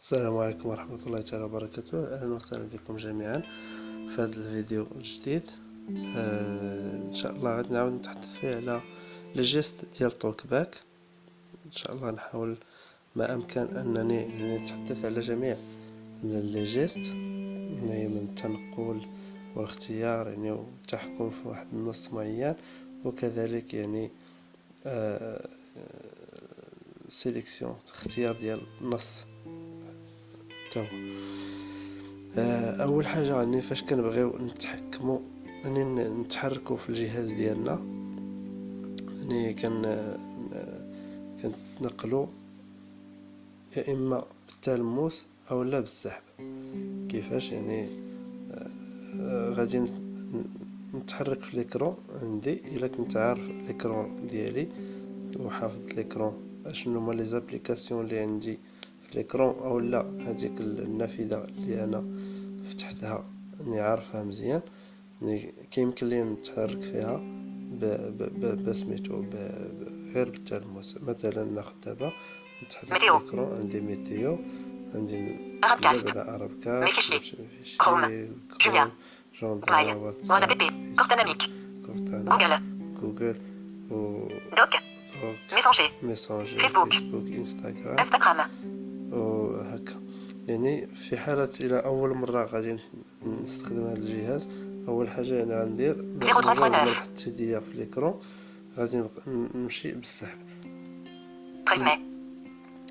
السلام عليكم ورحمة الله تعالى وبركاته. أهلا وسهلا بكم جميعا في هذا الفيديو الجديد. إن شاء الله غادي نعاود نتحدث فيه على لي جيست ديال توك باك. إن شاء الله نحاول ما أمكن أنني نتحدث على جميع لي جيست، يعني من التنقل والاختيار يعني والتحكم في واحد النص معين، وكذلك يعني سيليكسيون اختيار ديال النص تاهو. اول حاجه يعني فاش كنبغيو نتحكموا يعني نتحركوا في الجهاز ديالنا، يعني كنتنقلوا يا اما بالتلمس او لا بالسحب. كيفاش يعني غادي نتحرك في ليكرون عندي. الا كنت عارف ليكرون ديالي وحافظ ليكرون اشنو هما لي زابليكاسيون اللي عندي في ليكرون، او لا هذيك النافذه اللي انا فتحتها اني عارفها مزيان، يعني كيمكن لي نتحرك فيها بسميتو غير بالتلمس. مثلا ناخذ دابا نتحرك في ليكرون، عندي ميتيو، عندي نقلب على ارابكاست، ميفيشي، كروم، جوندرا، واتساب، فيسبوك، كورتانا، جوجل، و دوك، ميسونجي، فيسبوك، انستغرام وهكا. يعني في حالة إلى أول مرة غادي نستخدم هذا الجهاز، أول حاجة أنا غندير من غير ما نحط يديا في ليكرون غادي نمشي بالسحب.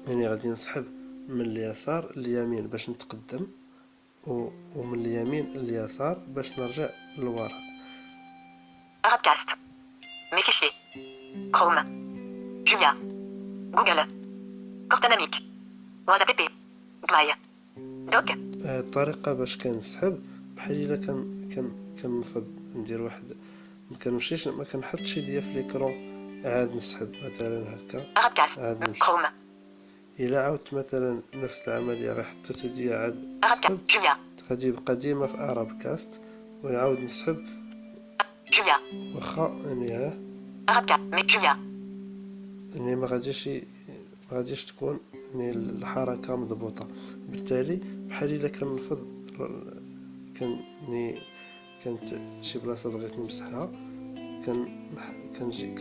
يعني غادي نسحب من اليسار لليمين باش نتقدم، ومن اليمين لليسار باش نرجع للوراء. ارابكاست، ميفيشي، كروم، جوليا، جوجل، كورتاناميك، واتساب، جماي، دوك. الطريقة باش كنسحب بحال الا كنفض ندير واحد، مكنمشيش ما كنحطش يديا في ليكرون عاد نسحب مثلا هكا عاد نمشي. كروم. الا عاودت مثلا نفس العمليه غير حطيت يديا عاد نسحب غادي يبقى ديما في ارابكاست ونعاود نسحب جوليا واخا يعني يعني ما غاديش تكون يعني الحركه مضبوطه. بالتالي بحال الا كنفض كانت شي بلاصه بغيت نمسحها كنجي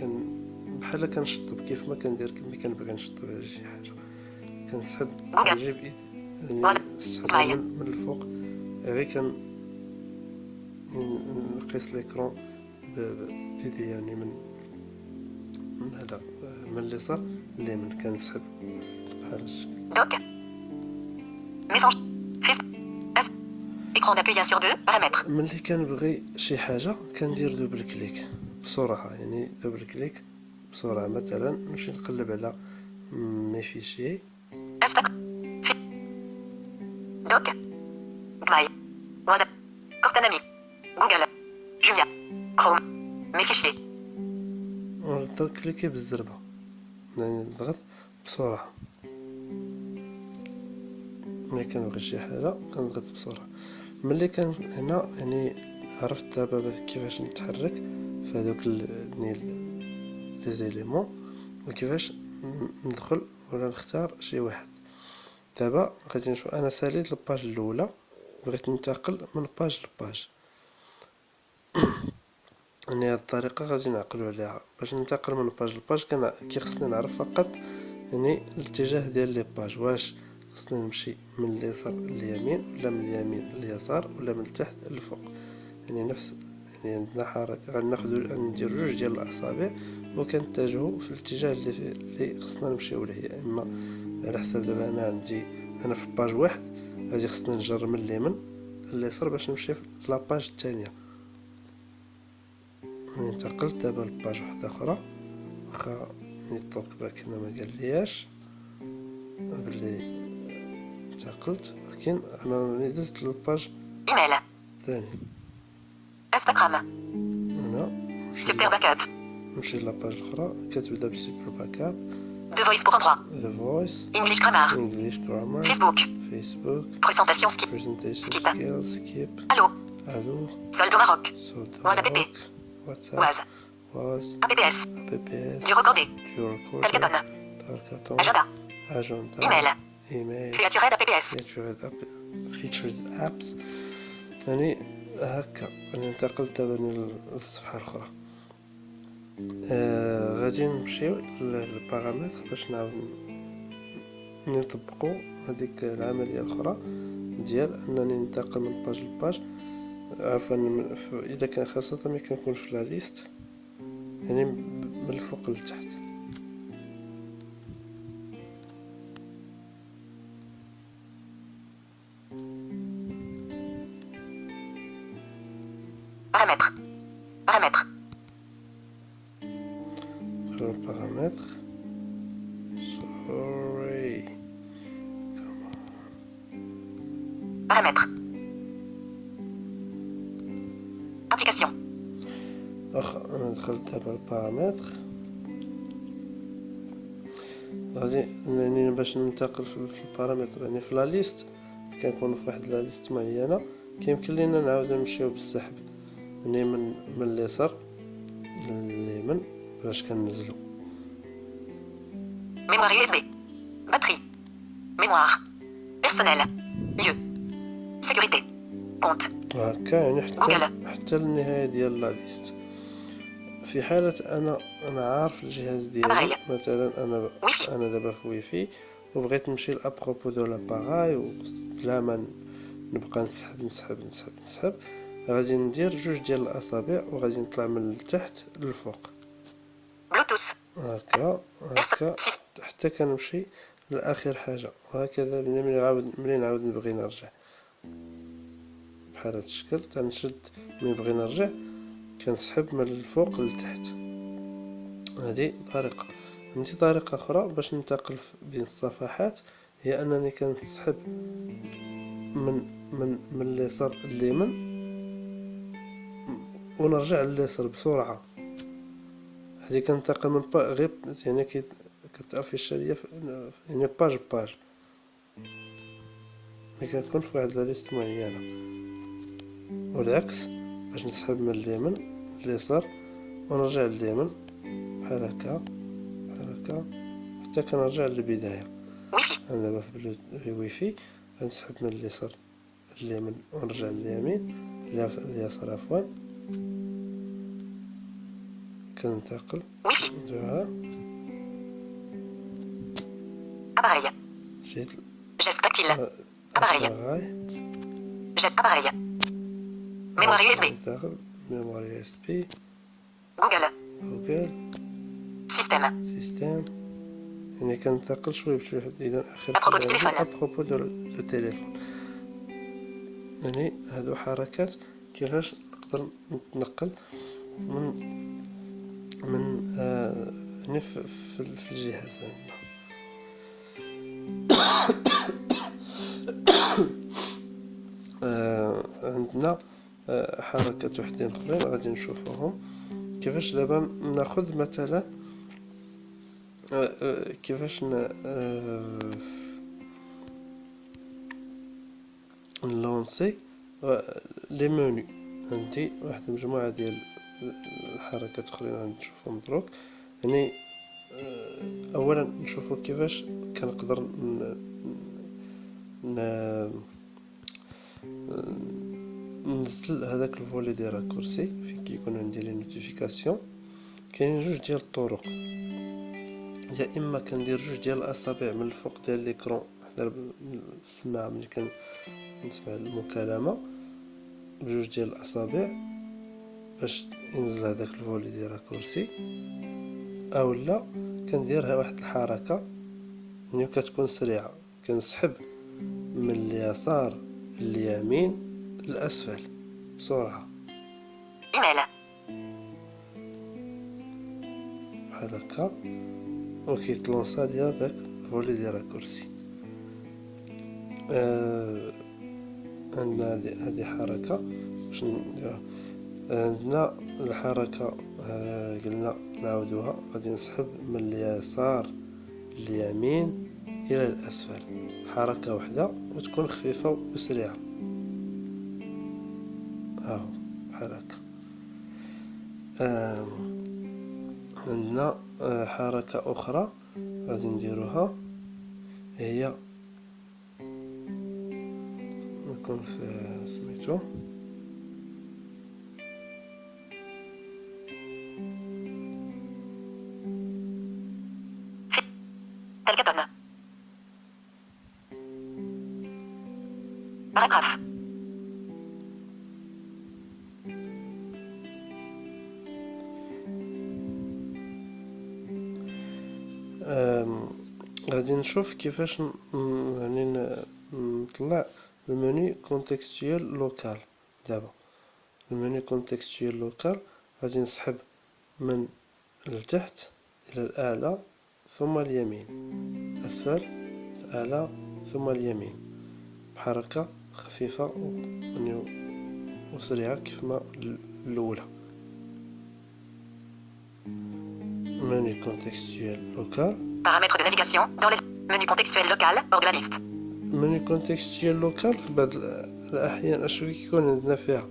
بحال كنشطب كيف ما كندير ملي كنبغي نشطب على شي حاجه، كنسحب كنجيب يعني نسحبها من الفوق، غير نقيس ليكرون بيدي، يعني من هذا من اليسار لليمين كنسحب بحال الشكل. دوك ميساج فيس écran d'accueil sur 2 paramètres. ملي كنبغي شي حاجه كندير دوبل كليك بسرعه، يعني دوبل كليك بسرعه. مثلا نمشي نقلب على مي فيشي دوك جماي واتساب كورتانامي جوجل جوليا كروم مي فيشي. نقدر كليكي بالزربه، يعني نضغط بسرعه. ملي كنبغي شي حاجه كنضغط بسرعه. ملي كان هنا يعني عرفت دابا كيفاش نتحرك في هذوك لي زيليمون وكيفاش ندخل ولا نختار شي واحد. دابا غادي نشوف انا ساليت الباج الاولى، بغيت ننتقل من باج لباج. يعني هاد الطريقه غادي نعقلوا عليها. باش ننتقل من باج لباج كيخصني نعرف فقط يعني الاتجاه ديال لي باج، واش خصني نمشي من اليسار لليمين ولا من اليمين لليسار ولا من التحت للفوق. يعني نفس يعني عندنا حركه غندير جوج ديال الاصابع وكنتجهوا في الاتجاه اللي خصنا نمشيو ليه. اما على حسب دابا انا في باج واحد غادي خصني نجر من اليمين لليسار باش نمشي لاباج الثانيه. يعني انتقلت دابا لباج واحده اخرى، واخا نيطوك باك هنا ما قال لياش بلي انتقلت، ولكن انا دزت للباج ايميل الثاني. انستغرام هنا سوبر باك اب نمشي لاباج الاخرى كتبدا بسوبر باك اب، دو فويس بور اندروا The Voice, انجلش جرامر English Grammar, فيسبوك Facebook, بريزونطاسيون سكيب Presentation Skip. Skills, Skip, الو Allo, سولدو ماروك Soldo واز اب بي Maroc, WhatsApp, واز Was, اب بي اس APPS, دي ريكوردي Du Recorder, تلكتون Talkaton, اجندا Agenda, ايميل ايميل Creature App APS. featured apps. يعني هكا ننتقل دابا للصفحة الأخرى. غادي نمشيو للبارامتر باش نعاود نطبقو هذيك العملية الأخرى ديال أنني ننتقل من باج لباج، عفوا إذا كان خاصة ملي كنكون في لا ليست، يعني من الفوق للتحت. Paramètres. Paramètres. ندخلو البارامتر. sorry Paramètres. Application. أنا دخلت دابا البارامتر. غادي يعني باش ننتقل في البارامتر، يعني في لا ليست كنكون في واحد لا ليست معينه، كيمكن لينا نعاودو نمشيو بالسحب يعني من اليسار لليمين باش كننزلو. Mémoire USB. Batterie. Mémoire. Personnel. Lieu. Sécurité. Compte. هكا يعني Google. حتى النهايه ديال لا ليست. في حالة أنا عارف الجهاز ديالي، مثلا أنا دابا في ويفي وبغيت نمشي لأبروبو دو لاباراي وبلا ما نبقى نسحب، غادي ندير جوج ديال الأصابع وغادي نطلع من التحت للفوق Bluetooth. هكا حتى كنمشي لآخر حاجة، وهكذا ملي نعاود نبغي نرجع بحال هاد الشكل تنشد. ملي نبغي نرجع كنسحب من الفوق للتحت. هذه طريقة. عندي طريقة أخرى باش ننتقل بين الصفحات، هي أنني كنسحب من اليسار لليمين ونرجع لليسار بسرعة. هذه كننتقل من غير يعني كتافيش ليا يعني باج ملي كنكون في واحد لاليست معينة، والعكس باش نسحب من اليمين لليسار ونرجع لليمين بحال هكا حتى كنرجع للبداية. أنا دابا في الويفي غنسحب من اليسار لليمين ونرجع لليمين اليسار عفوا، كننتقل ندوها. Appareil. جيت Geste tactile. Appareil. Jet appareil. Mémoire USB. ننتقل ميموار يو اس بي. Google. Système. يعني كننتقل شوي بشوي إذا آخر حاجة أبروبو دو التليفون. يعني هادو حركات كيفاش نقدر نتنقل من يعني في الجهاز عندنا. عندنا حركات وحدين اخرين غادي نشوفوهم كيفاش. دابا ناخذ مثلا كيفاش نلونسي لي منيو. عندي واحد المجموعه ديال الحركات اخرين غادي نشوفهم دروك. يعني اولا نشوفوا كيفاش كنقدر ننزل هذاك الفولي ديال راكورسي فين كيكون عندي لي نوتيفيكاسيون. كاينين جوج ديال الطرق، يا اما كندير جوج ديال الاصابع من الفوق ديال ليكرون حدا السماعه ملي كنسمع المكالمه بجوج ديال الاصابع باش ينزل هذاك الفولي ديال راكورسي، او لا كنديرها واحد الحركه ملي كتكون سريعه كنسحب من اليسار اليمين الاسفل بسرعه ايميل بحال هكا، وكيتلونسا ديال داك الفولي ديال راكورسي. عندنا هذه حركه باش نديرها. عندنا الحركه قلنا نعاودوها، غادي نسحب من اليسار اليمين الى الاسفل حركه واحده وتكون خفيفه وسريعه بحال هكا. عندنا حركه اخرى غادي نديروها، هي يكون في سميتو Talcaton. Paragraphe. غادي نشوف كيفاش يعني نطلع المنيو كونتكستويال لوكال. دابا المنيو كونتكستويال لوكال غادي نسحب من التحت الى الاعلى ثم اليمين، اسفل الاعلى ثم اليمين، بحركة خفيفة وسريعة كيف ما الاولى. منيو كونتكستويال لوكال. Paramètres de navigation dans le menu contextuel local hors de la liste. منيو كونتكستويال لوكال في بعض الأحيان أشنو كيكون عندنا فيها؟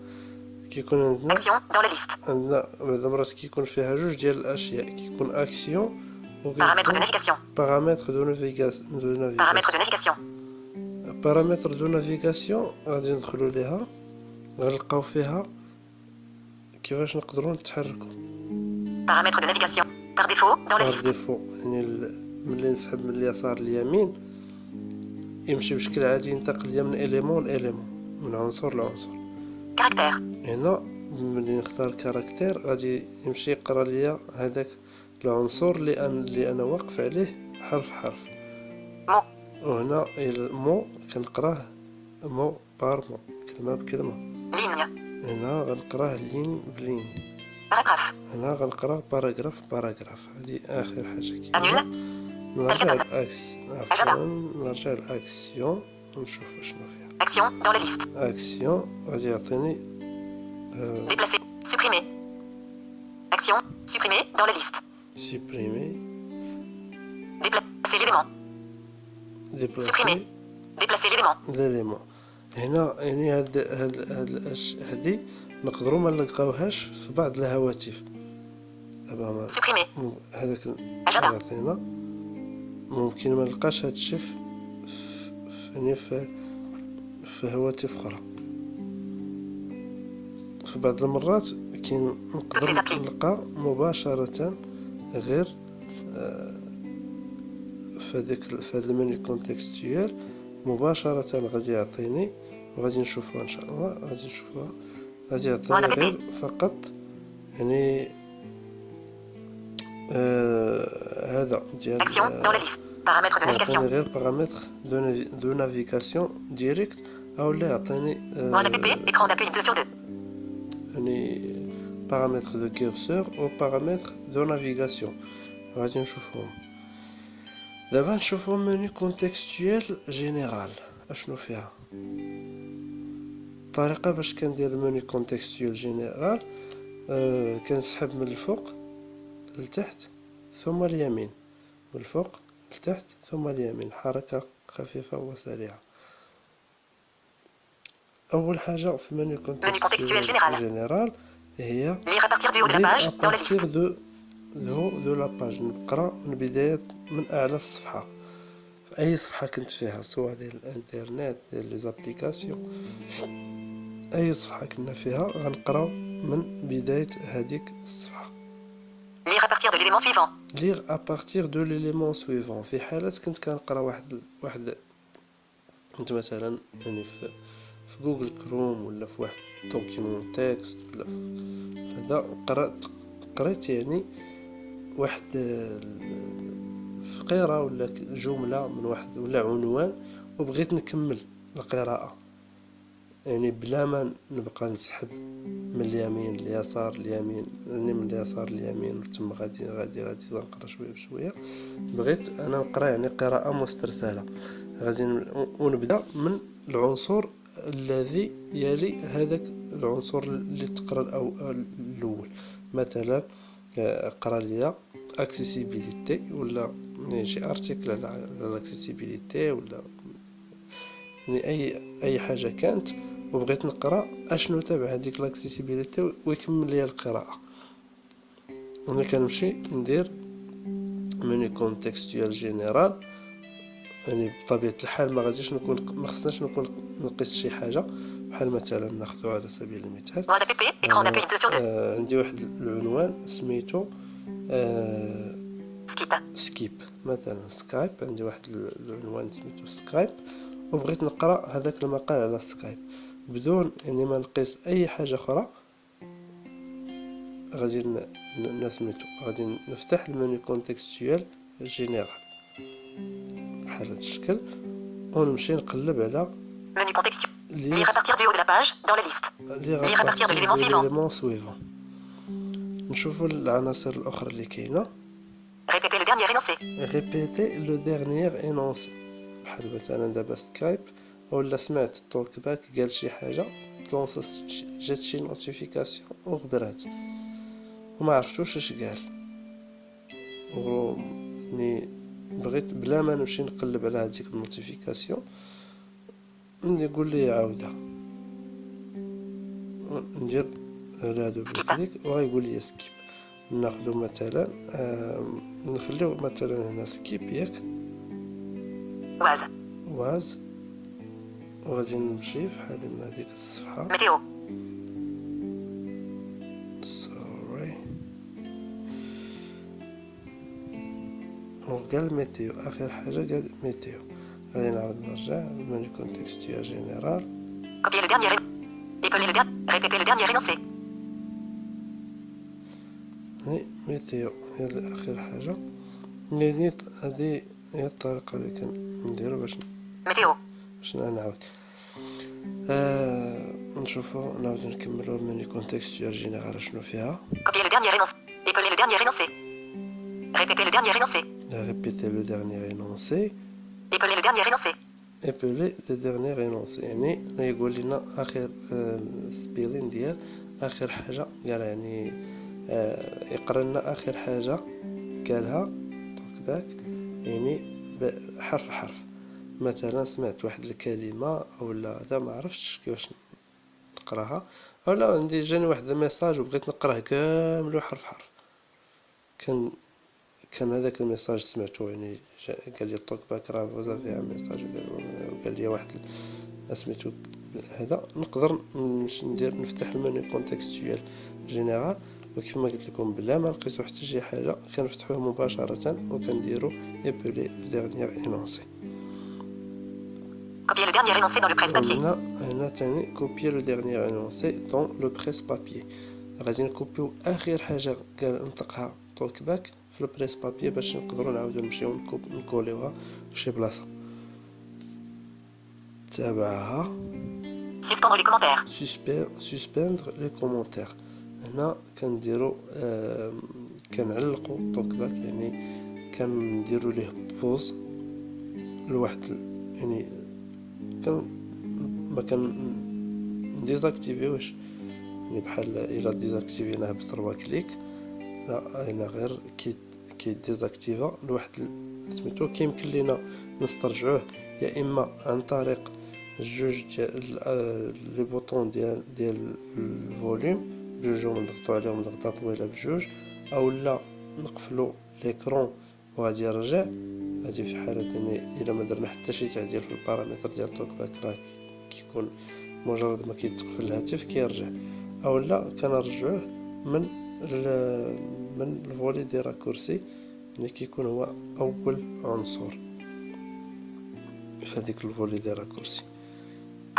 كيكون عندنا Action dans la liste. عندنا بعض المرات كيكون فيها جوج ديال الأشياء، كيكون أكسيون Paramètres de navigation. بارامتر دو نافيغاسيون. Paramètres de navigation. بارامتر دو نافيغاسيون غادي ندخلو ليها، غنلقاو فيها كيفاش نقدروا نتحركوا. Paramètres de navigation. Par défaut dans la بار liste. ديفو يعني ملي نسحب من اليسار لليمين يمشي بشكل عادي، ينتقل من إليمون لإليمون، من عنصر لعنصر. Caractère. هنا ملي نختار كاركتير غادي يمشي يقرا ليا هذاك العنصر اللي انا واقف عليه حرف حرف. Mot. وهنا المو كنقراه مو بار مو، كلمة بكلمة. Ligne. هنا غنقراه لين بلين. Paragraphe. هنا غنقراه باراغراف باراغراف. هذه اخر حاجة Annule. نرجع للاكسيون ونشوف شنو فيها. Action dans la liste. اكسيون غادي يعطيني Déplacer. Supprimer. Action. Supprimer dans la liste. supprimer. Déplacer l'élément. Supprimer. Déplacer l'élément. l'élément. هنا يعني هذه نقدروا ما نلقاوهاش في بعض الهواتف. دابا Supprimer. هذاك Agenda. يعطينا ممكن ما نلقاش هذا الشيء في هواتف اخرى. في بعض المرات نقدر نلقى مباشرة غير في هذا المنيو كونتكستويال مباشرة غادي يعطيني، وغادي نشوفوها ان شاء الله. غادي نشوفوها غادي يعطيني غير فقط يعني هذا ديال Action dans la liste. Paramètres de navigation. غير بارامتر دو نافيغاسيون ديريكت، او لا يعطيني Moins app. Écran d'accueil 2 sur 2. يعني بارامتر دو كيرسور او بارامتر دو نافيغاسيون. غادي نشوفوهم دابا. نشوفو منيو كونتكستويال جينيرال اشنو فيها. الطريقه باش كندير المنيو كونتكستويال جينيرال كنسحب من الفوق لتحت ثم اليمين، من الفوق لتحت ثم اليمين، حركه خفيفه وسريعه. اول حاجه في منيو كونتكستويال جينيرال هي Lire à partir du haut de la page dans la liste. دو لا باج. نقرا من بداية من اعلى الصفحة في اي صفحة كنت فيها، سواء ديال الانترنت ديال لي زابليكاسيون، اي صفحة كنا فيها غنقراو من بداية هذيك الصفحة. Lire à partir de l'élément suivant. ليغ ابارتير دو ليليمون سويفون. في حالات كنت كنقرا واحد كنت مثلا يعني في جوجل كروم ولا في واحد دوكيمون تكست ولا في هذا قريت يعني واحد فقيرة ولا جملة من واحد ولا عنوان، وبغيت نكمل القراءة يعني بلا ما نبقى نسحب من اليمين لليسار اليمين، يعني من اليسار لليمين وتم غادي نقرا شويه بشويه. بغيت انا نقرا يعني قراءة مسترسلة. غادي ونبدا من العنصر الذي يلي هذاك العنصر اللي تقرا او الاول. مثلا قرا ليا اكسيسيبيليتي ولا يعني شي ارتيكل على الاكسيسيبيليتي ولا يعني اي حاجه كانت، وبغيت نقرا اشنو تابع هذيك لاكسيسيبيليتي ويكمل لي القراءه. انا كنمشي ندير مني كونتكستويال جينيرال يعني بطبيعة الحال ما خصناش نكون نقيس شي حاجة، بحال مثلا ناخذ على سبيل المثال Voix app. Écran d'accueil 2 sur 2. عندي واحد العنوان سميتو Skip. سكيب مثلا سكايب، عندي واحد العنوان سميتو سكايب وبغيت نقرا هذاك المقال على سكايب بدون يعني ما نقيس اي حاجه اخرى. غادي نسميتو غادي نفتح المنيو كونتكستويال جينيرال بحال هذا الشكل ونمشي نقلب على Menu contextuel. Lire à partir du haut de la page, dans la liste. Lire à partir de l'élément suivant. نشوفوا العناصر الاخرى اللي كاينه. Répétez le dernier énoncé. ريبيتي لو ديرنيير انونسي، بحال مثلا دابا سكايب ولا سمعت التوك باك قال شي حاجه جات شي نوتيفيكاسيون وغبرات وما عرفتوش اش قال، وني بغيت بلا ما نمشي نقلب على هذيك النوتيفيكاسيون نقول لي عاودها، ندير على دو كليك وغيقول لي سكيب. ناخذ مثلا نخليو مثلا هنا سكيب ياك واز وغادي نمشي بحال من هذيك الصفحه ميتيو. سوري وقال ميتيو اخر حاجه قال ميتيو. غادي نعاود نرجع المنيو كونتكستويال جينيرال. Copier le dernier épeler le dernier. Répéter le dernier énoncé. ميتيو هي اخر حاجه. نيت هذه هي الطريقه اللي كنديرو باش نعاود نشوفو نعاود نكملو المنيو كونتكستويال جينيرال شنو فيها. Copier le dernier énoncé. Épeler le dernier énoncé. Répéter le dernier énoncé. Répéter le dernier énoncé. Épeler le dernier énoncé. épeler le dernier énoncé يعني يقول لنا اخر سبيلين ديال اخر حاجه قالها، يعني يقرا لنا اخر حاجه قالها توك باك يعني حرف حرف. مثلا سمعت واحد الكلمه اولا هذا ما عرفتش كيفاش نقراها، اولا عندي جاني واحد الميساج وبغيت نقراه كامل حرف حرف، كان هذاك الميساج سمعته يعني قال لي توك باك راه فوزافي ان ميساج وقال لي واحد سميتو هذا. نقدر ندير نفتح المنيو كونتكستويال جينيرال وكيف ما قلت لكم بلا ما نقيسو حتى شي حاجه كنفتحوه مباشره وكنديرو ايبولي ديرنيير انونسي. Copier le dernier énoncé dans le presse-papier. هنا تاني كوبيي لو ديرنيير انونسي دون لو بريس بابيي. غادي نكوبيو اخر حاجه قال نطقها توك باك في البريس بابيي باش نقدروا نعاودو نمشيو نكوليوها في شي بلاصه. تابعها Suspendre les commentaires. suspendre les commentaires. هنا كنديرو كنعلقو توك باك يعني كنديرو ليه بوز لواحد يعني ما ديزاكتيفيوش يعني بحال الا ديزاكتيفيناه ب3 كليك لا انا غير كي ديزاكتيفا لواحد سميتو كيمكن لينا نسترجعوه يا اما عن طريق جوج ديال لي بوطون ديال الفوليوم بجوج ونضغطوا عليهم ضغطه طويله بجوج، اولا نقفلوا ليكرون وغادي يرجع. هادي في حاله يعني الا ما درنا حتى شي تعديل في البارامتر ديال توك باك راه كيكون مجرد ما كيتقفل الهاتف كيرجع، اولا كنرجعوه من الفولي دي راكورسي اللي كيكون هو اول عنصر في هذيك الفولي دي راكورسي.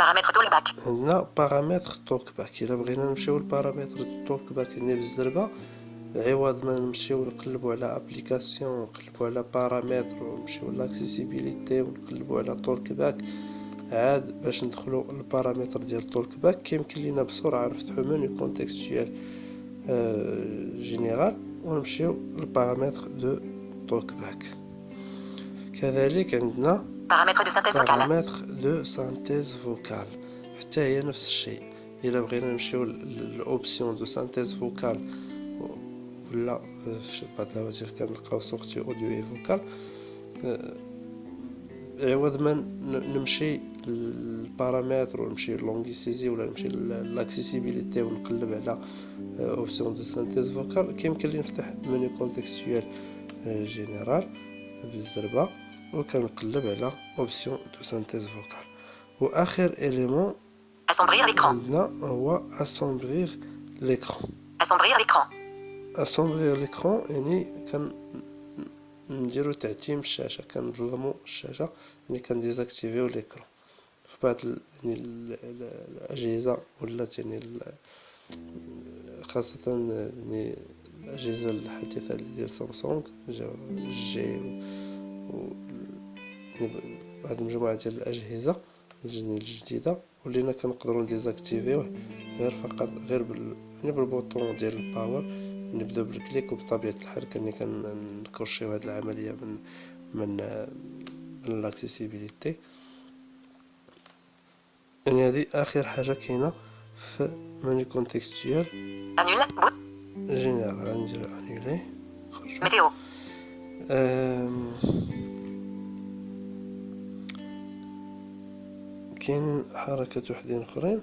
Paramètre talkback. عندنا بارامتر توك باك. الا بغينا نمشيو للبارامتر توك باك يعني بالزربه عوض ما نمشيو نقلبوا على ابليكاسيون ونقلبوا على بارامتر ونمشيو لاكسيسيبيليتي ونقلبوا على توك باك، عاد باش ندخلوا البارامتر ديال توك باك كيمكن لينا بسرعه نفتحوا منيو كونتكستويال جينيرال ونمشيو للبارامتر دو توك باك. كذلك عندنا بارامتر دو سانتيز فوكال حتى هي نفس الشيء. الا بغينا نمشيو للاوبسيون دو سانتيز فوكال ولا في بعض الهواتف كنلقاو سورتي اوديو اي فوكال، عوض ما نمشي للبارامتر ونمشي لونغيسيزي ولا نمشي لاكسيسيبيليتي ونقلب على اوبسيون دو سانتيز فوكال كيمكن لي نفتح منيو كونتكستويال جينيرال بالزربه وكنقلب على اوبسيون دو سانتيز فوكال. واخر اليمون Assombrir l'écran. عندنا هو اسومبريغ ليكرون. Assombrir l'écran. اسومبريغ ليكرون يعني نديرو تعتيم الشاشه، كنظلمو الشاشه، يعني كنديزاكتيفيو ليكرون في بعض يعني الاجهزه، ولا يعني خاصه يعني الاجهزه الحديثه ديال سامسونج جاو جي و بعض المجموعه ديال الاجهزه الجديده ولينا كنقدروا نديزاكتيفيوه غير فقط غير يعني بالبوطون ديال الباور. نبداو بالكليك وبطبيعه الحال كنكرشيو هذه العمليه من لاكسيسيبيليتي. يعني هذه اخر حاجه كاينه في منيو كونتكستوال. Annule. Bout. جينيرال غندير انيولي. Météo. كاين حركات وحدين اخرين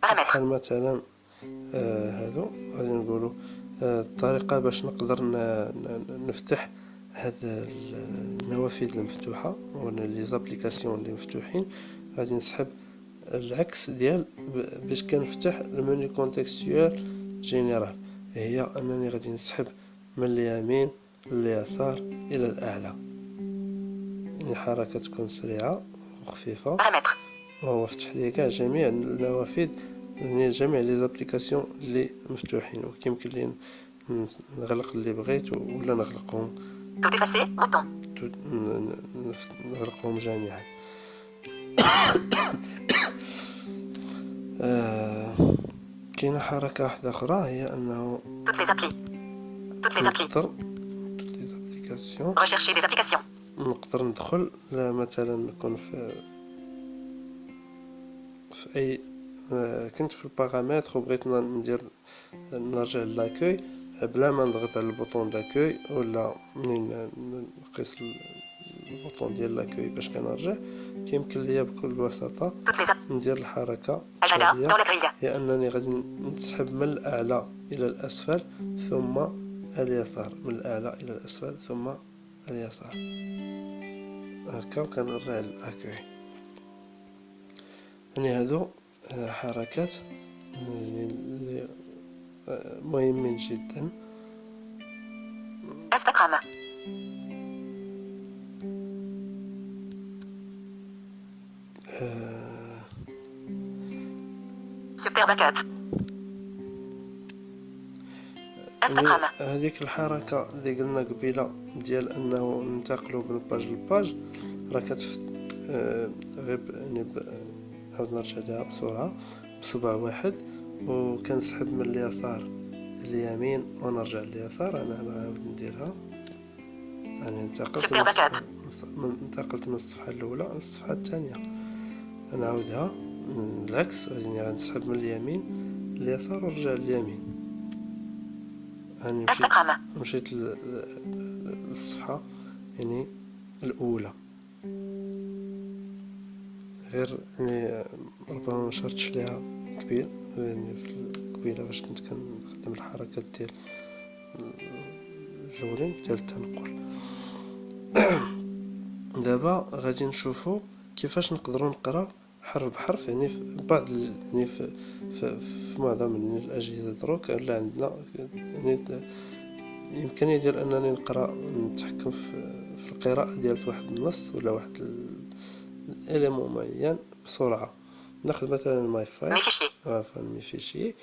Paramètres. بحال مثلا هادو غادي نقولوا الطريقه باش نقدر نفتح هاد النوافذ المفتوحه ولا لي زابليكاسيون اللي مفتوحين. غادي نسحب العكس ديال باش كنفتح المنيو كونتكستوال جينيرال، هي انني غادي نسحب من اليمين لليسار الى الاعلى. يعني حركه تكون سريعه وخفيفه، Paramètres. وهو فتح لي كاع جميع النوافذ، يعني جميع لي زابليكاسيون اللي مفتوحين، وكيمكن لي نغلق اللي بغيت ولا نغلقهم Tout effacer. Bouton. نغلقهم جميعا. كاينه حركه واحده اخرى هي انه Toutes les applis. Toutes les applis. نقدر لي زابليكاسيون Rechercher des applications. نقدر ندخل مثلا نكون في اي كنت في البارامتر وبغيت نرجع لاكوي بلا ما نضغط على البوطون داكوي، ولا منين نقيس البوطون ديال لاكوي باش كنرجع، كيمكن ليا بكل بساطه ندير الحركه التاليه، هي انني غادي نسحب من الاعلى الى الاسفل ثم اليسار، من الاعلى الى الاسفل ثم اليسار، هكا وكنرجع للاكوي. يعني هادو حركات اللي مهمين جدا. Instagram. Super backup. Instagram. هذيك الحركة اللي قلنا قبيلة ديال انه ننتقلوا من باج لباج راه غير يعني نعاود نرجع لها بسرعة بصبع واحد، وكنسحب من اليسار اليمين ونرجع لليسار. انا نعاود نديرها، يعني انتقلت من الصفحة الأولى للصفحة الثانية، نعاودها بالعكس، يعني غنسحب من اليمين لليسار ونرجع لليمين. يعني مشيت للصفحة يعني الأولى، غير يعني ربما مشرتش ليها قبيل، يعني في القبيلة فاش كنت كنخدم الحركات ديال الجولين ديال التنقل. دابا غادي نشوفوا كيفاش نقدروا نقراو حرف بحرف، يعني في بعض يعني في معظم من الاجهزه دروك ولا عندنا يعني الامكانيه ديال انني نقرا نتحكم في القراءه ديال واحد النص ولا واحد الاليمون معين بسرعه. ناخذ مثلا ماي فايل مي فيشي،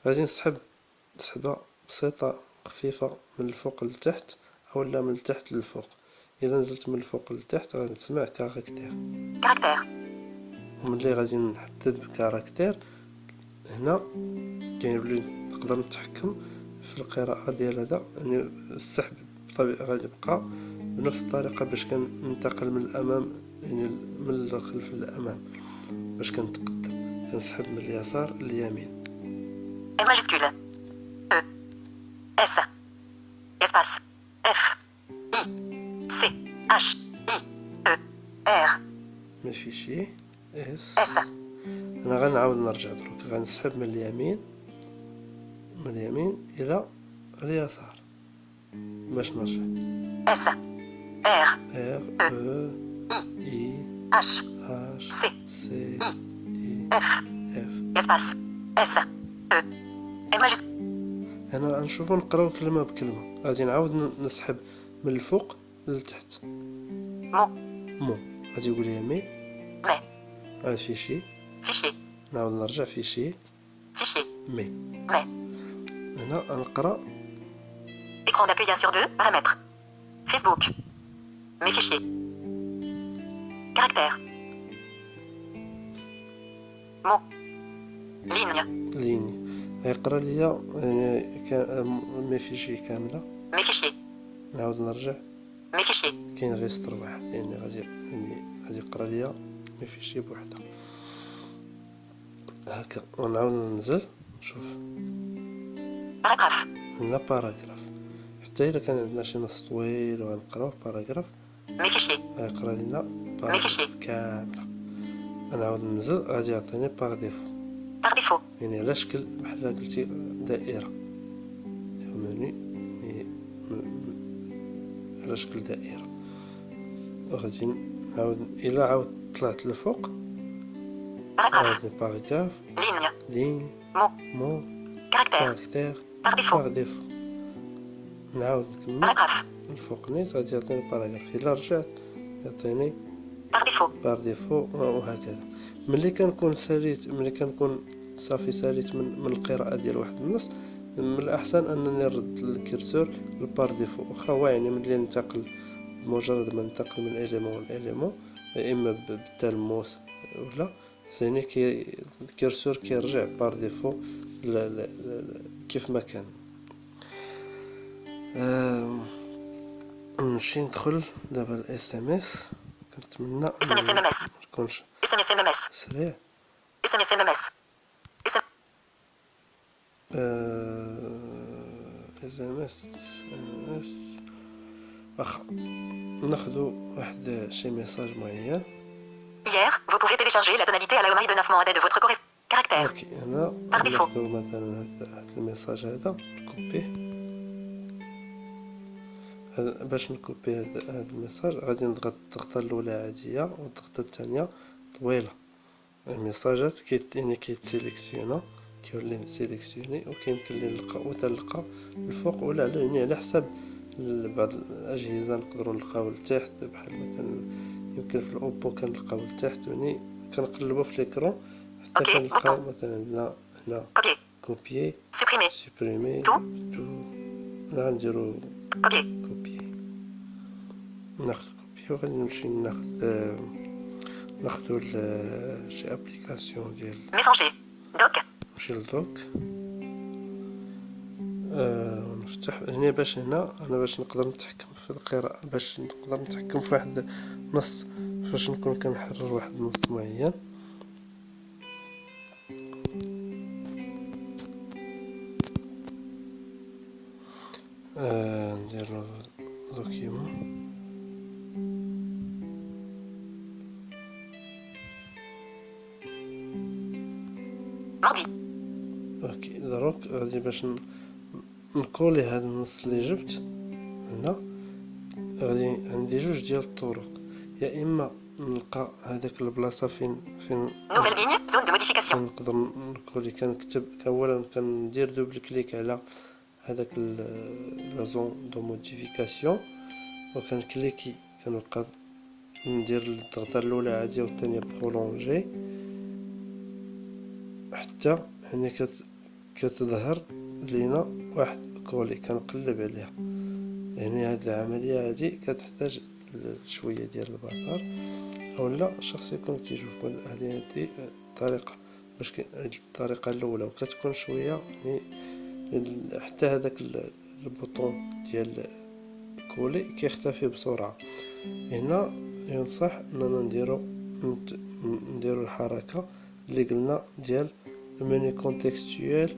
غادي نسحبها بسيطه خفيفه من الفوق للتحت اولا من التحت للفوق. الا نزلت من الفوق للتحت غادي تسمع كاركتير، وملي غادي نحدد بكاركتير هنا كيولي نقدر نتحكم في القراءه ديال هذا. يعني السحب بطبيعه غادي يبقى بنفس الطريقه باش كننتقل من الامام، يعني من الخلف للامام. باش كنتقدم كنسحب من اليسار لليمين. M majuscule E S espace F I C H I E R مي فيشي اس. انا غنعاود نرجع دروك، غنسحب من اليمين الى اليسار باش نرجع. S R, R, E, I, H, H, C, C, I, F, F. espace, S, E, M majuscule, هنا غنشوفو نقراو كلمة بكلمة. غادي نعاود نسحب من الفوق للتحت. mot, مو غادي يقول لي مي. mais, عاد فيشي. fichier, نعاود نرجع فيشي fichier, مي. mais, هنا غنقرا écran d'accueil 1 sur 2, paramètres, Facebook, mes fichiers, caractère, mot, ligne, ليني. غيقرا ليا مي فيشي كاملة. mes fichiers, نعاود نرجع. mes fichiers, كاين غير سطر واحد يعني غادي يقرا ليا مي فيشي بوحدها هكا. ونعاود ننزل نشوف paragraphe, هنا باراغراف. حتى الا كان عندنا شي نص طويل وغنقراوه باراغراف mes fichiers, غيقرا لينا fichiers. باراغراف كامله. نعاود ننزل غادي يعطيني باغ ديفو par défaut, يعني على شكل بحال قلتي دائره. فهموني على شكل دائره. وغادي نعاود الا عاود طلعت لفوق paragraphe, عاودني باراغراف ligne, لين mot, مو caractère, كاركتير par défaut, باغ ديفو. نعاود نكمل paragraphe, الفوق نيت غادي يعطيني باراغراف. الا رجعت يعطيني par défaut, بار ديفو وهكذا. ملي كنكون صافي ساليت من القراءة ديال واحد النص، من الأحسن أنني نرد الكرسور للبار ديفو. واخا هو يعني ملي ننتقل بمجرد ما ننتقل من إليمون لإليمون إما بالتلموس ولا يعني الكرسور كيرجع بار ديفو كيف ما كان. نمشي ندخل دابا الاس ام اس. كنتمنى SMS MMS, منكونش SMS MMS, سريع. SMS MMS, اس ام اس واخا ناخدو واحد شي ميساج معين. hier, vous pouvez télécharger la tonalité à la homaille de 9 mois de votre correspondant. Caractère, اوكي هنا Par défaut. ناخدو مثلا هاد الميساج هذا نكوبيه. باش نكوبي هاد الميساج غادي نضغط الضغطه الاولى عاديه والضغطه الثانيه طويله. الميساجات كيتسيليكسيونا كيولي سيليكسيوني وكيمكن لي نلقى الفوق ولا يعني على حساب بعض الاجهزه نقدروا نلقاو لتحت. بحال مثلا يمكن في الاوبو كنلقاو لتحت يعني كنقلبوا في ليكرون حتى أوكي، كنلقاو بوطون. مثلا هنا copier, كوبيي supprimer, سوبريمي تو. غنديرو copier, كوبيي. ناخد كوبيي وغادي نمشي ناخدو شي ابليكاسيون ديال messenger, doc, نمشي للدوك. نفتح هنا باش انا باش نقدر نتحكم في القراءة، باش نقدر نتحكم في واحد نص فاش نكون كنحرر واحد النص معين. ندير دوكيمون. mardi, اوكي دروك غادي باش نكولي هذا النص اللي جبت هنا. غادي عندي جوج ديال الطرق، يا اما نلقى هذاك البلاصه فين nouvelle ligne, zone de modification, نقدر نكولي كنكتب اولا كندير دوبل كليك على هذاك لا زون دو موديفيكاسيون وكنكليكي كنبقى ندير الضغطه الاولى عاديه والثانيه برولونجي حتى يعني كتظهر لينا واحد كولي كنقلب عليها. يعني هاد العمليه هادي كتحتاج شويه ديال البصر اولا الشخص يكون كيشوف. هذه الطريقه باش الطريقه الاولى وكتكون شويه يعني حتى هذاك البوطون ديال كولي كيختفي بسرعه. هنا ينصح اننا نديرو الحركه اللي قلنا ديال المنيو كونتكستويل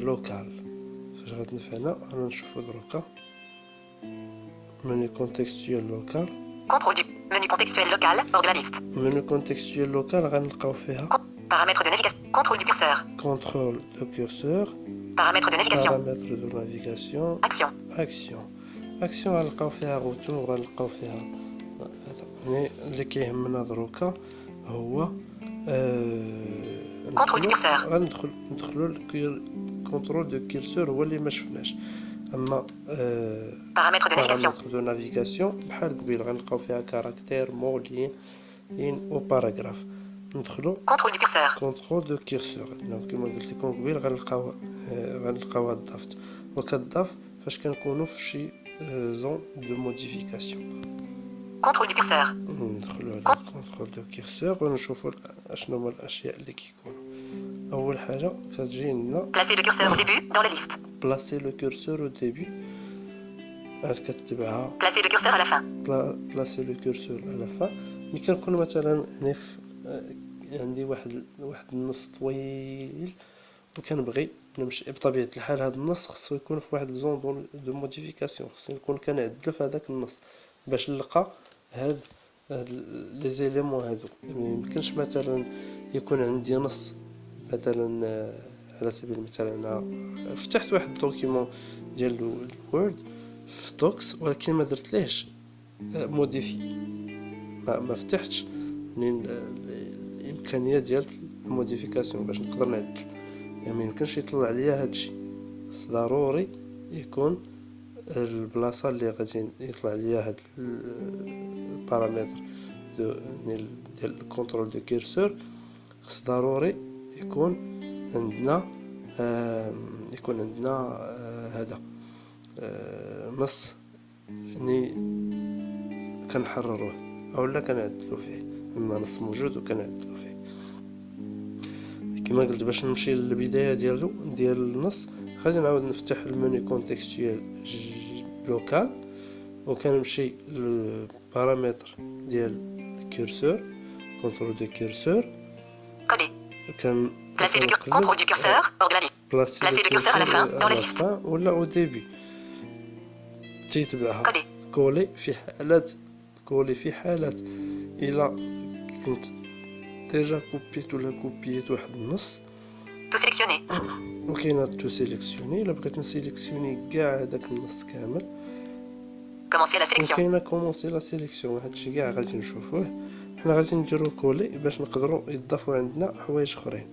لوكال. فاش غتنفعنا انا نشوفو دروكا منيو كونتكستويل لوكال. contrôle du menu contextuel local, hors de la liste, منيو كونتكستويل لوكال غنلقاو فيها paramètres de navigation, contrôle du curseur, كونترول دو كورسور paramètres de navigation, paramètres de navigation action, action. اكسيون غنلقاو فيها غوتو وغنلقاو فيها هذا. يعني اللي كيهمنا دروكا هو Contrôle du curseur. ندخلو كونترول دو كيرسور هو اللي ما شفناش. اما Paramètres de navigation. بارامتر دو نافيغاسيون بحال قبيل غنلقاو فيها كاركتير مو لين او باراغراف. ندخلو Contrôle du curseur. كونترول دو كيرسور كما قلت لكم قبيل غنلقاوها ضافت وكتضاف فاش كنكونوا في شي زون دو موديفيكاسيون. Contrôle du curseur. ندخلو على كونترول دو كيرسور ونشوفوا اشنو هما الاشياء اللي كيكونوا. اول حاجه كتجي لنا Placer le curseur au début dans la liste. بلاسي لو كيرسور او ديبي عاد كتبعها Placer le curseur à la fin. بلاسي لو كيرسور على فا. ملي كنكون مثلا هنا عندي واحد النص طويل وكنبغي نمشي بطبيعه الحال هذا النص خصو يكون في واحد الزون دو موديفيكاسيون خصني نكون كنعدل في هذاك النص باش نلقى هاد لي زيليمون هادو. ميمكنش مثلا يكون عندي نص مثلا على سبيل المثال انا فتحت واحد الدوكيمون ديال الوورد في دوكس ولكن ما درتليهش موديفي ما فتحتش الامكانيه ديال الموديفيكاسيون باش نقدر نعدل. يعني ما يمكنش يطلع ليا هادشي خص ضروري يكون البلاصه اللي غادي يطلع ليا هاد البارامتر ديال الكونترول دو كيرسور خص ضروري يكون عندنا هذا نص يعني كنحرروه اولا كنعدلو فيه. اما نص موجود وكنعدلو فيه كما قلت باش نمشي للبدايه ديال النص غادي نعاود نفتح المنيو كونتكستويال لوكال وكنمشي للبارامتر ديال الكيرسور كونترول دو كيرسور. Coller. Placer le contrôle du curseur hors de la liste. Placer le curseur à la fin dans la liste. ولا او ديبي تيتبعها. Coller. كولي في حالات الا كنت ديجا كوبيت ولا كوبيت واحد النص Tout sélectionner. وكاينه تو سيليكسيوني الا بغيت نسيليكسيوني كاع هذاك النص كامل Commencer la sélection. وكاينه كومونسي لا سيليكسيون. هادشي كاع غادي نشوفوه. حنا غادي نديرو كولي باش نقدروا يضافوا عندنا حوايج اخرين.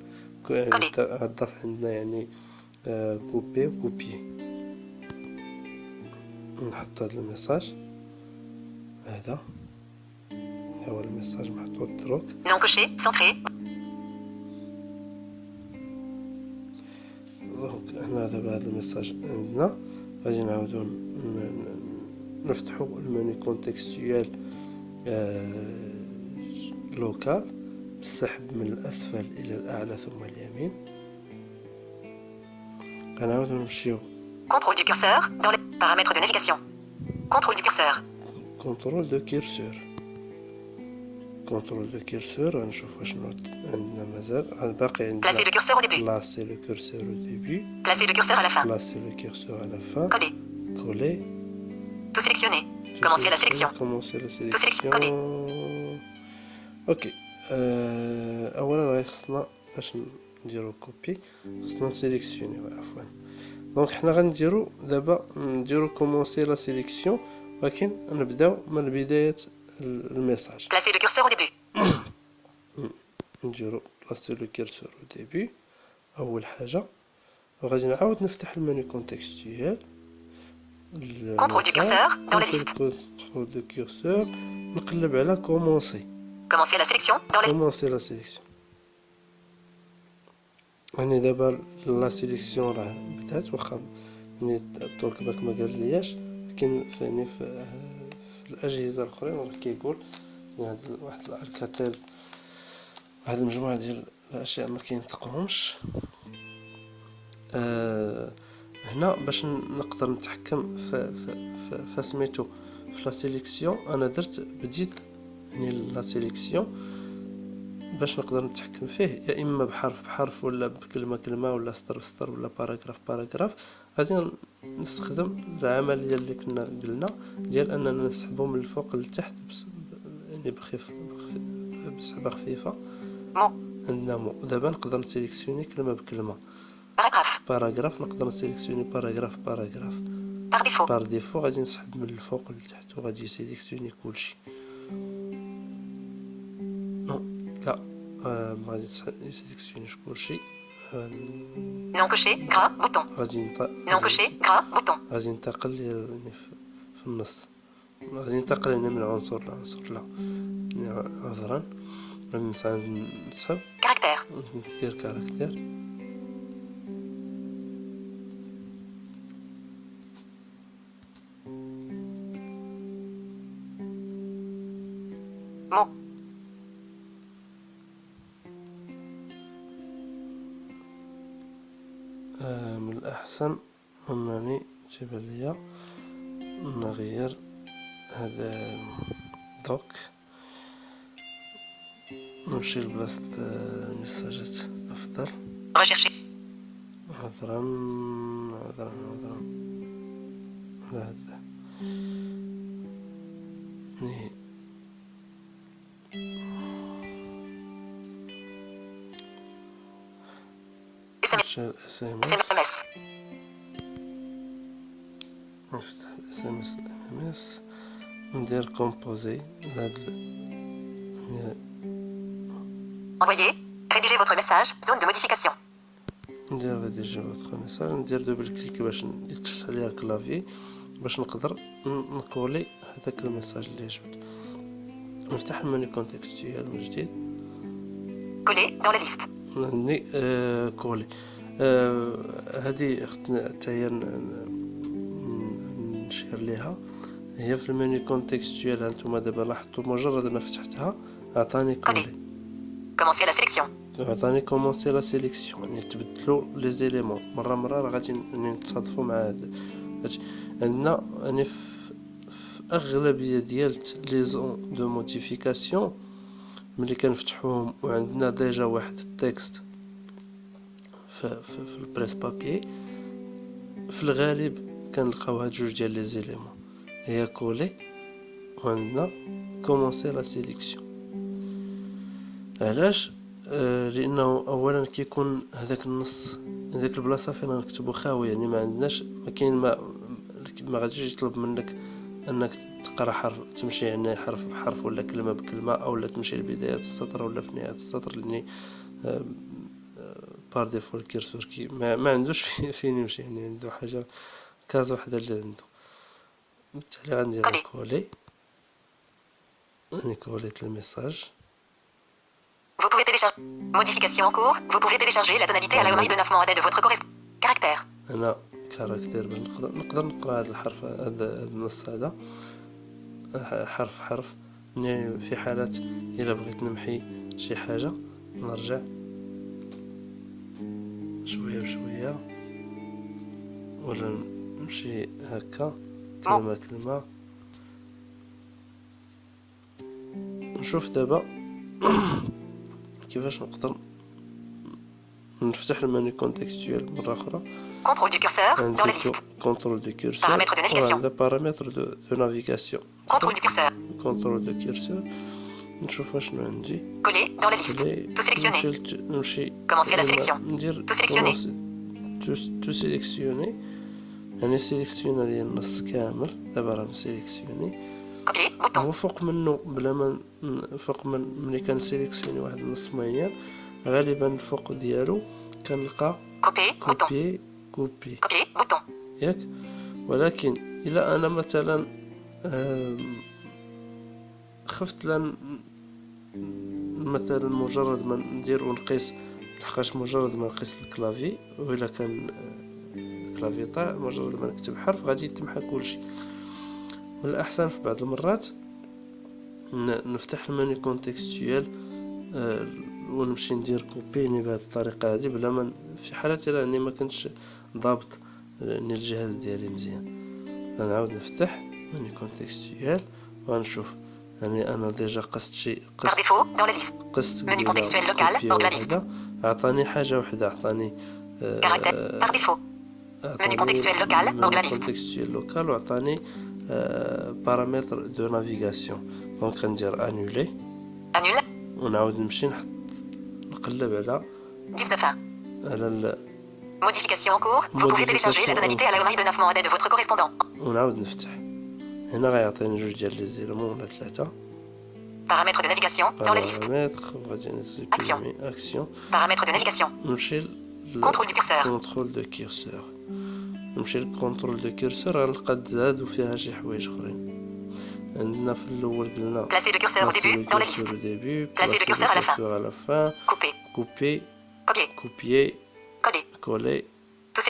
غتضاف عندنا يعني كوبي وكوبي. نحط هذا الميساج هذا هو الميساج محطوط دروك. Non coché. Centré. دونك هنا دابا هذا الميساج عندنا غادي نعاودو نفتحو المنيو كونتكستويال لوكال بالسحب من الاسفل الى الاعلى ثم اليمين. غنعاودو نمشيو Contrôle du curseur dans les paramètres de navigation. Contrôle du curseur. كونترول دو كيرسور. كونترول دو كيرسور غنشوف شنو عندنا مازال باقي عندنا. Placer le curseur au début. Placer le curseur au début. Placer le curseur à la fin. Placer le curseur à la fin. Coller. Coller. Tout sélectionner. Commencer la sélection. Commencer la Tout sélection. Coller. اوكي. اولا غادي خصنا باش نديرو كوبي خصنا نسيليكسيونيو عفوا. دونك حنا غنديرو دابا نديرو كومونسي لا سيليكسيون ولكن نبداو من بدايه الميساج. Placer le curseur au début. نديرو بلاصي لو كيرسور او ديبي اول حاجه وغادي نعاود نفتح المنيو كونتكستويال. Contrôle du curseur dans la liste. Contrôle du curseur نقلب على كومونسي. Commencer la sélection dans la liste. كومونسي لا سيليكسيون. يعني دابا لا سيليكسيون راه بدات واخا يعني التوك باك ما قال لياش لكن فاني في الاجهزه الاخرين راه كيقول يعني واحد الاركاتيل واحد المجموعه ديال الاشياء ما كينطقهمش. هنا باش نقدر نتحكم في سميتو في لا سيليكسيون انا بديت يعني لا سيليكسيون باش نقدر نتحكم فيه يا اما بحرف ولا بكلمه ولا سطر ولا باراغراف. غادي نستخدم العمليه اللي كنا قلنا ديال اننا نسحبو من الفوق للتحت يعني بسحبه خفيفه. عندنا دابا نقدر نسيليكسيوني كلمه بكلمه. باراغراف نقدر نسيليكسيوني باراغراف. Par défaut. بار ديفو غادي نسحب من الفوق لتحت وغادي يسيليكسيوني كلشي. نو لا ما غادي يسيليكسيونيش كلشي. Non coché, gras, bouton. Non coché, gras, bouton. غادي ننتقل في النص. غادي ننتقل هنا من عنصر لعنصر. لا عذرا غادي نسحب Caractère. ندير كاركتير. Mot. من الأحسن أنني تبان ليا نغير هذا دوك، نمشي لبلاصة الميساجات أفضل. Rechercher. عذرا على هذا SMS. نفتح SMS MMS ندير كومبوزي Envoyer. Rédiger votre message. Zone de modification. ندير ريديجي فوتر ميساج، ندير دوبل كليك باش يتفتح ليا الكلافي باش نقدر نكولي هذاك الميساج اللي جبت. نفتح المنيو كونتكستويال من جديد. Coller dans la liste. عندي كولي. هذه حتى هي نشير ليها، هي في المنيو كونتكستويال. هانتوما دابا لاحظتوا مجرد ما فتحتها عطاني كولي. Commencer la sélection. عطاني كومونسي لا سيليكسيون، يعني تبدلوا لي زيليمون مرة راه غادي نتصادفوا مع هذا. عندنا يعني في اغلبيه ديال لي زون دو موديفيكاسيون ملي كنفتحوهم وعندنا ديجا واحد التكست في البريس بابي، في الغالب كنلقاو هاد جوج ديال لي زيليمون، هي كولي وعندنا كومونسي لا سيليكسيون. علاش؟ لانه اولا كيكون هذاك النص، هذيك البلاصه فين نكتبو خاويه، يعني ما عندناش، ما كاين ما غاديش يطلب منك انك تقرا حرف، تمشي يعني حرف بحرف ولا كلمه بكلمه، او لا تمشي لبدايه السطر ولا في نهايه السطر، لاني بار ديفو الكيرسور كي ما عندوش فين يمشي، يعني عنده حاجه كاز وحده اللي عنده. بالتالي غندير كولي، يعني كوليت الميساج. Vous pouvez télécharger. Modification en cours. Vous pouvez télécharger la tonalité à la maille de 9 mois de votre correspondant. Caractère. أنا كاركتير باش نقدر نقرا هذا الحرف، هذا النص هذا حرف يعني في حالات إلا بغيت نمحي شي حاجة نرجع شوية بشوية ولا نمشي هكا كلمة. نشوف دابا كيفاش نقدر نفتح المنيو كونتكستويال مرة أخرى. Contrôle du curseur dans la liste. Contrôle du curseur. Paramètres de navigation. Paramètres de navigation. Contrôle du curseur. Contrôle de curseur. نشوف شنو عندي. Coller dans la liste. Tout sélectionner. نمشي. Commencer la sélection. ندير Tout sélectionner. Tout sélectionner. يعني سيليكسيونا لي النص كامل. دابا راه مسيليكسيوني. Copier bouton. هو فوق منه بلا ما فوق من ملي كنسيليكسيوني واحد النص معين غالبا الفوق ديالو كنلقى كوبي بوطون ياك. ولكن الا انا مثلا خفت لان مثلا مجرد ما ندير ونقيس، لحقاش مجرد ما نقيس الكلافي وإلا كان الكلافي طاع مجرد ما نكتب حرف غادي يتمحى كلشي. من الأحسن في بعض المرات نفتح المنيو كونتكستويال ونمشي ندير كوبيني بهذه الطريقه هذه بلا ما في حالات الا اني ما كنتش ضابط الجهاز ديالي مزيان. غنعاود نفتح منيو كونتكستويال وغنشوف يعني انا ديجا قست منيو كونتكستويال لوكال بور لا ليست. عطاني حاجه وحده، عطاني بار ديفو منيو كونتكستويال لوكال بور لا ليست. كونتكستويال لوكال وعطاني بارامتر دو نافيغاسيون. دونك غندير انولي ونعاود نمشي نقلب على 19 على Modification en cours. Vous pouvez télécharger la tonalité à l'AOMI de 9 mois de votre correspondant. ونعاود نفتح. هنا غيعطيني جوج ديال لي زيلمون ولا ثلاثة. Paramètres de navigation dans la liste. غادي نزيد Action. Action. Paramètres de navigation. نمشي Contrôle du curseur. كونترول دو كيرسور. نمشي للكونترول دو كيرسور غنلقى تزاد وفيها شي حوايج اخرين. عندنا في الاول قلنا Placer le curseur au début dans la liste. Placer le curseur à la fin. Couper. Copier. Coller. Tout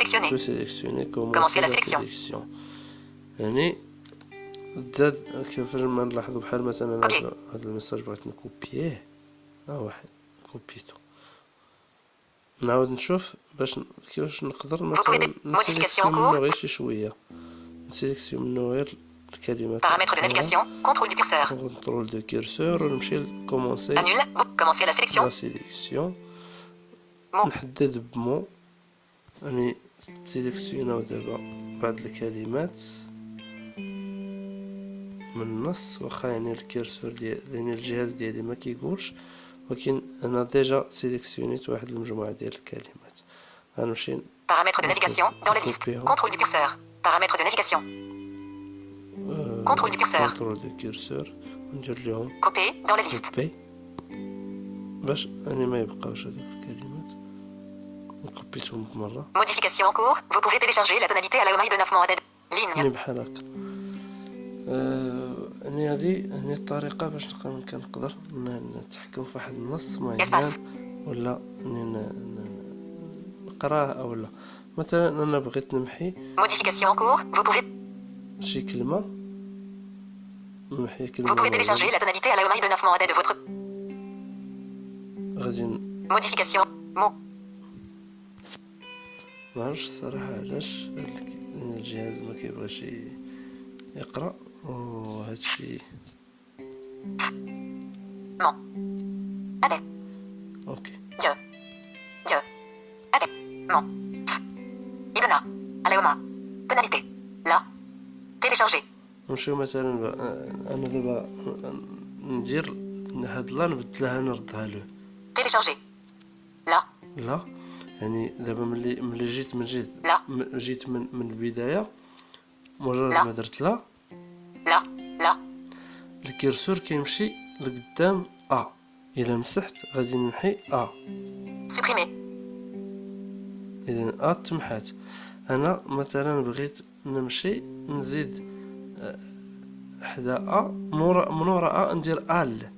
sélectionner. Commencer la sélection. يعني تزاد كيفاش ما نلاحظوا بحال مثلا هذا الميساج بغيت نكوبييه واحد كوبيتو نعاود نشوف باش كيفاش نقدر مثلا نسيليكسيون غير شي شويه نسيليكسيون منو غير الكلمات paramètres de navigation contrôle du curseur كونترول دو كيرسور ونمشي لكومونسي annule commencer la sélection لا سيليكسيون نحدد بمو يعني سيليكسيوناو دابا بعض الكلمات من النص واخا يعني الكيرسور ديال يعني الجهاز ديالي ما كيقولش ولكن انا ديجا سيليكسيونيت واحد المجموعه ديال الكلمات غنمشي paramètres de navigation dans la liste contrôle du curseur paramètres de navigation contrôle du curseur وندير لهم copier dans la liste كوبي باش اني ما يبقاوش هذوك الكلمات كوبيتهم بمره modification en cours vous pouvez télécharger la tonalité à l'AOMI de 9 mois d'aide ligne بحال هكا يعني هذه الطريقه باش كنقدر نتحكم في واحد النص معين ولا نقراه او لا مثلا انا بغيت نمحي modification en cours vous pouvez شي كلمه نمحي كلمه vous pouvez télécharger la tonalité à l'AOMI de 9 mois d'aide votre غادي modification mot معرفش الصراحه علاش الجهاز ما كيبغيش يقرا وهادشي non allez اوكي Dieu allez non idona alaoma tonalité là télécharger نمشيو مثلا انا دابا ندير هاد لا نبدلها نردها له télécharger là لا يعني دابا ملي جيت من البدايه مجرد ما درت لا الكيرسور كيمشي لقدام الا مسحت غادي نمحي supprimer اذا تمحات انا مثلا بغيت نمشي نزيد حدا من ورا ندير ال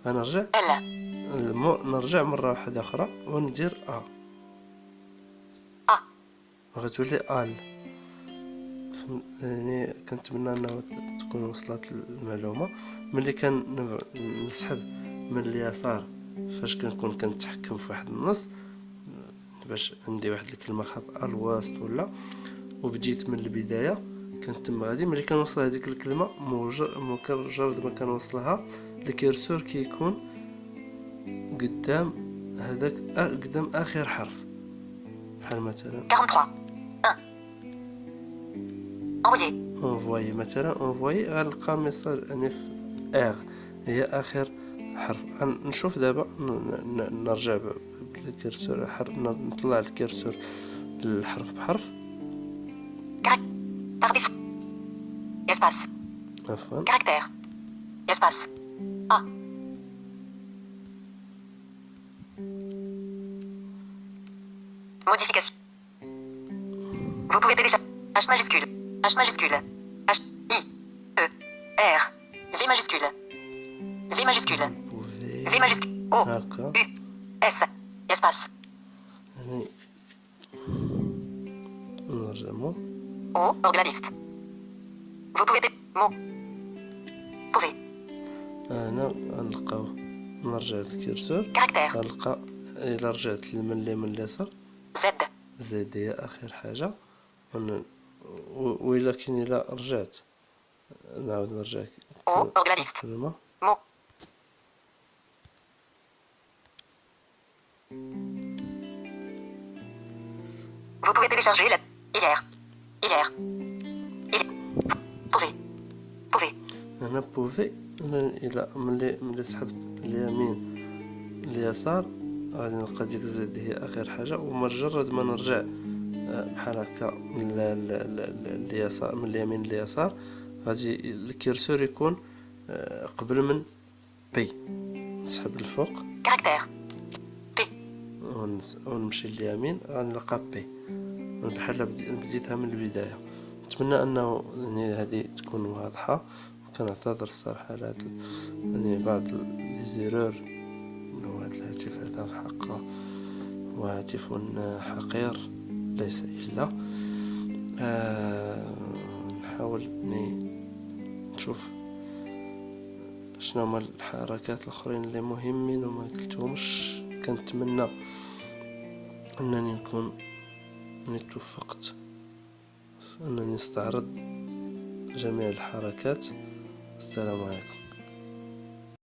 غنرجع نرجع مره واحده اخرى وندير غتولي يعني كنتمنى انه تكون وصلت المعلومه ملي نسحب من اليسار فاش كنكون كنتحكم في واحد النص باش عندي واحد الكلمه خاطئه الوسط ولا وبديت من البدايه كنتم غادي ملي كنوصل هذيك الكلمه مجرد ما كنوصلها الكيرسور كيكون قدام هذاك قدام اخر حرف بحال مثلا 43 انفوي مثلا انفوي غنلقى ميساج يعني في هي اخر حرف نشوف دابا نرجع بالكيرسور نطلع الكيرسور الحرف بحرف espace عفوا caractère espace modification vous pouvez télécharger H majuscule H majuscule H I E R V majuscule V majuscule V majuscule O U S espace نرجمو O hors de la liste vous pouvez mot pouvez هنا غنلقاو نرجع للكيرسور caractère غنلقى الا رجعت من اليسار Z زد هي اخر حاجه وإلا كاين الا رجعت نعاود نرجع O hors de la liste كلمه mot vous pouvez télécharger la hier pouvez هنا بوفي الا ملي سحبت اليمين اليسار غادي نلقى ديك زد هي اخر حاجه، ومجرد ما نرجع بحال هكا من اليسار، من اليمين لليسار، غادي الكيرسور يكون قبل من بي. نسحب الفوق Caractère. P. ونمشي لليمين غنلقى بي، بحال بديتها من البدايه. نتمنى انه يعني هذه تكون واضحه. كنعتذر الصراحه على هذا يعني بعض لي زيرور. وهذا الهاتف هذا في حقه هو هاتف حقير ليس الا. نحاول نشوف شنو هما الحركات الاخرين اللي مهمين وما قلتهمش. كنتمنى انني نكون توفقت انني نستعرض جميع الحركات. السلام عليكم.